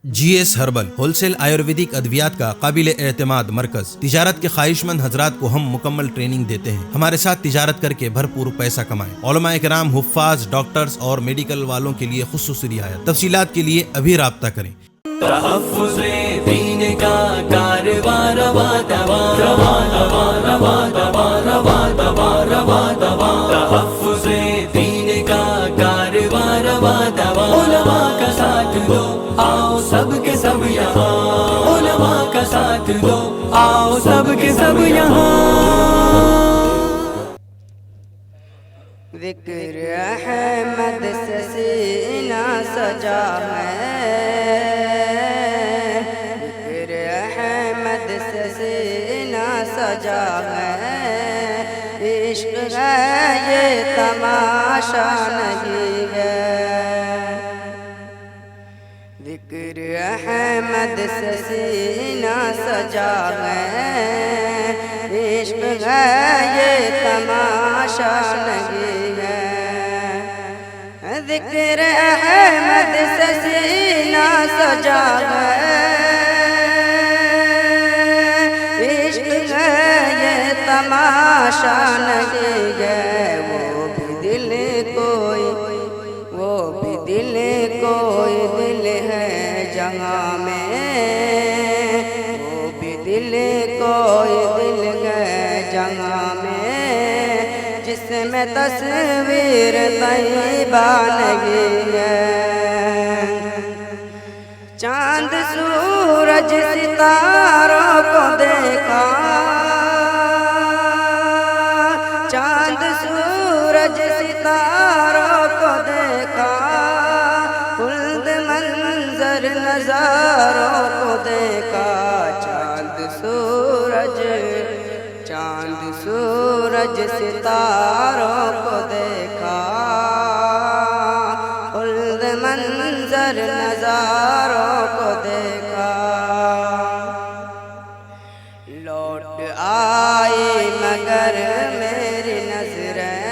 GS herbal wholesale Ayurvedic अद्वियात का काबिल एतमाद मरकज। तिजारत के ख्वाहिशमंद हजरात को हम मुकम्मल ट्रेनिंग देते हैं। हमारे साथ तिजारत करके भरपूर पैसा कमाएं। उलमा इकराम, हुफ्फाज, डॉक्टर्स और मेडिकल वालों के लिए खुसूसी रियायत। तफसीलात के लिए अभी राब्ता करें। आओ सबके सब यहाँ, उलमा का साथ दो, आओ सबके सब यहाँ। ज़िक्र अहमद से सीना सजा है, ज़िक्र अहमद से सीना सजा है। इश्क है ये तमाशा नहीं है, ज़िक्र अहमद से सीना सजा है। इश्क है ये तमाशा नहीं है, ज़िक्र अहमद से सीना सजा है। इश्क है ये तमाशा नहीं है, वो भी दिल कोई दिल है जहाँ में, वो भी दिल कोई दिल है जहाँ में, जिसमें तस्वीर तैयबा नहीं है। चांद सूरज सितारों को देखा, चांद सूरज सितारों को देखा, नज़ारों को देखा। चांद सूरज सितारों को देखा, खुल्द मंजर नज़ारों को देखा। लौट आई मगर मेरी नजरें,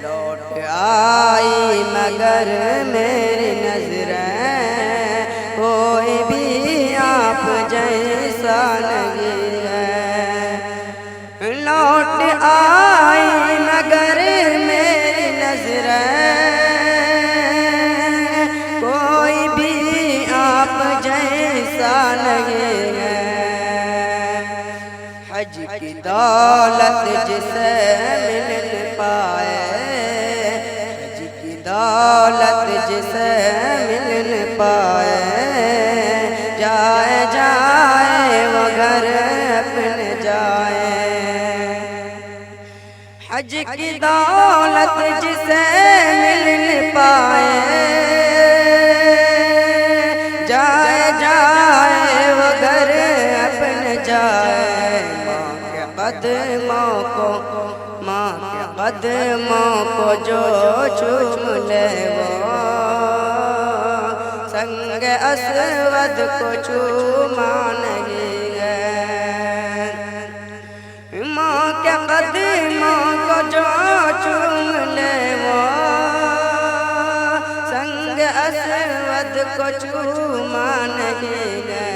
लौट आई मगर मेरी नजरें, कोई भी आप जैसा नहीं है। लौट आई मगर मेरी नजरें, कोई भी आप जैसा नहीं है। हज की दौलत जिसे मिल पाए, दौलत जिसे मिल पाए, जाए जाए वो घर अपने जाए। हज की दौलत जिसे मिल पाए, जाए जाए वो घर अपने जाए। माँ के कदमों को जो चूम ले, वो संग असवद को चूमा नहीं है। माँ के कदमों को जो चूम ले, वो संग असवद को चूमा नहीं है।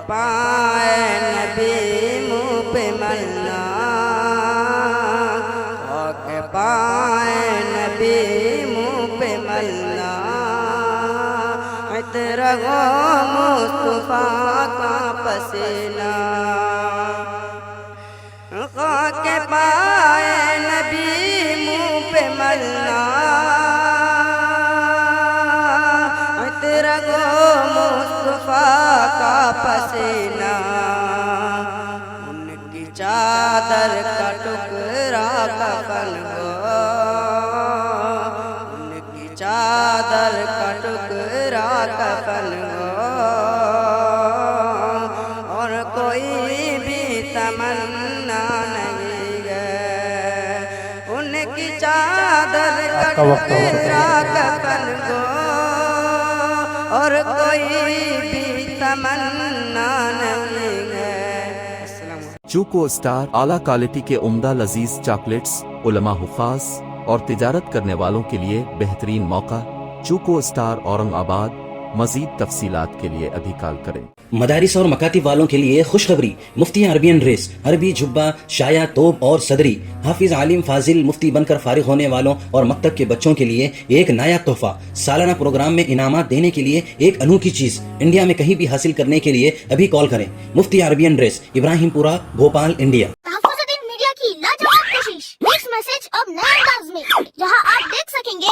पाए नबी मुँह पे मलना, के पाए नबी मुँह पे मलना। तेरा गो मुस्तफा का पसीना, के पाए नबी मुँह पे मलना। तेरा गो मुस्तफा का पसीना, उनकी चादर का टुकड़ा कफन हो, उनकी चादर का टुकड़ा कफन हो। और कोई भी तमन्ना नहीं है, उनकी चादर का टुकड़ा कफन हो, और कोई भी तमन्ना नहीं है। चूको स्टार आला क्वालिटी के उम्दा लजीज चॉकलेट्स, उलमा हुफ़ाज़ और तिजारत करने वालों के लिए बेहतरीन मौका। चूको स्टार औरंगाबाद। मजीद तफसीलात के लिए अभी कॉल करें। मदारिस और मकातिब वालों के लिए खुशखबरी। मुफ्ती अरबियन ड्रेस, अरबी जुब्बा, शाया, तोब और सदरी। हाफिज आलिम फाजिल मुफ्ती बनकर फारिग होने वालों और मकतब के बच्चों के लिए एक नया तोहफा। सालाना प्रोग्राम में इनामात देने के लिए एक अनोखी चीज इंडिया में कहीं भी हासिल करने के लिए अभी कॉल करें। मुफ्ती Arabian dress, Ibrahimpura, Bhopal, India. तहफ़्फ़ुज़-उद-दीन मीडिया की लाजवाब कोशिश, मिक्स मैसेज अब नए अंदाज में, जहां आप देख सकेंगे